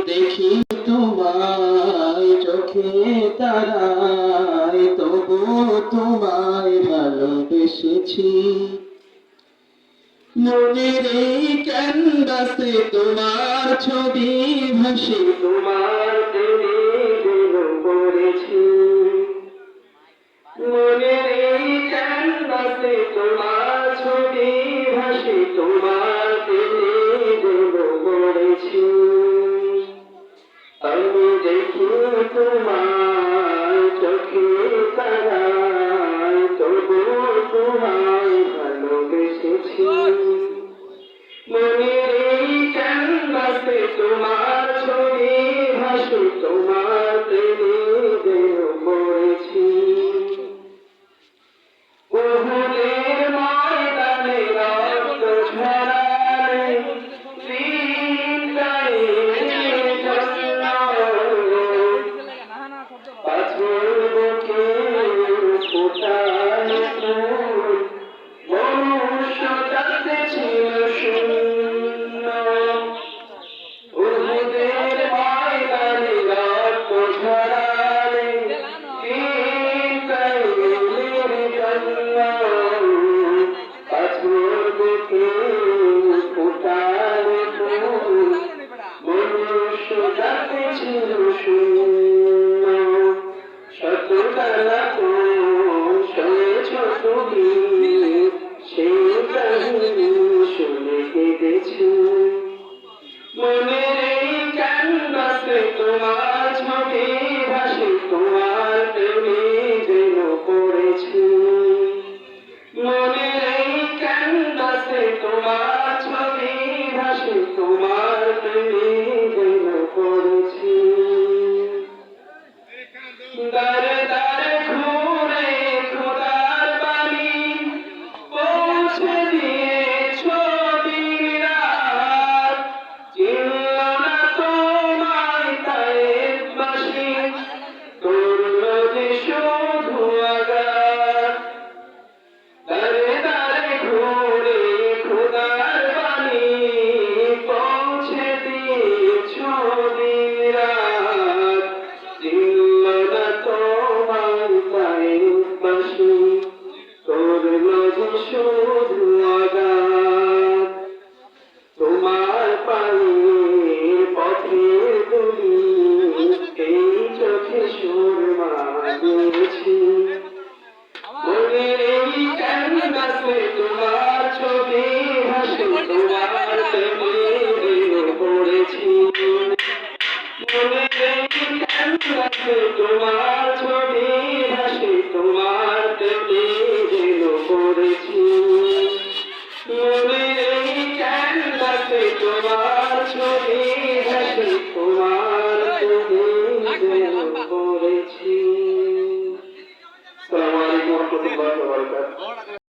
দেখি তোমায় চোখে তারায়, তবু তোমায় ভালোবেসেছি। মনের এই ক্যানভাসে তোমার ছবি ভাসে, তোমার প্রেমে যেন পড়েছি। মনের এই ক্যানভাসে তোমার ছবি ভাসে, তোমার প্রেমে যেন পড়েছি। আমি দেখি তোমায় চোখে তারায়, তবু তোমায় ভালোবেসেছি। মনের এই ক্যানভাসে তোমার ছবি ভাসে, তোমার প্রেমে যেন পড়েছি। উহুদের ময়দানে রক্ত ঝরায়, পাথর বুকে ফোটায় ফুল, মনুষ্য জাতি ছিল শূন্য। উহুদের ময়দানে রক্ত ঝরায়, ইসরায়েলের জন্য। পাথর বুকে ফোটায় ফুল, মনুষ্য জাতি ছিল শূন্য। শত কালাকন সয়েছ তুমি, সেই কাহিনী শুনে কেঁদেছি। মনের এই ক্যানভাসে তোমার ছবি ভাসে, তোমার প্রেমে যেন পড়েছি। মনের এই ক্যানভাসে তোমার ছবি ভাসে, তোমার প্রেমে যেন পড়েছি। দারে দারে ঘুরে খোদার বাণী পৌঁছে দিয়েছ দিন রাত। চিনল না তোমায় তায়েফবাসী, করল যে শুধু আঘাত। দারে দারে ঘুরে খোদার বাণী পৌঁছে দিয়েছ দিন রাত। চিনল না তোমায় তায়েফবাসী, করল যে শুধু আঘাত। তোমার পায়ে পথের দুলি, এই চোখে সুরমা দিয়েছি। মনের এই ক্যানভাসে তোমার ছবি ভাসে, তোমার প্রেমে যেন পড়েছি। মনের এই ক্যানভাসে তোমার ছবি ভাসে, তোমার প্রেমে যেন পড়েছি। মনের এই ক্যানভাসে তোমার ছবি ভাসে, তোমার প্রেমে যেন পড়েছি। আসসালামু আলাইকুম ওয়া রাহমাতুল্লাহি ওয়া বারাকাতুহু।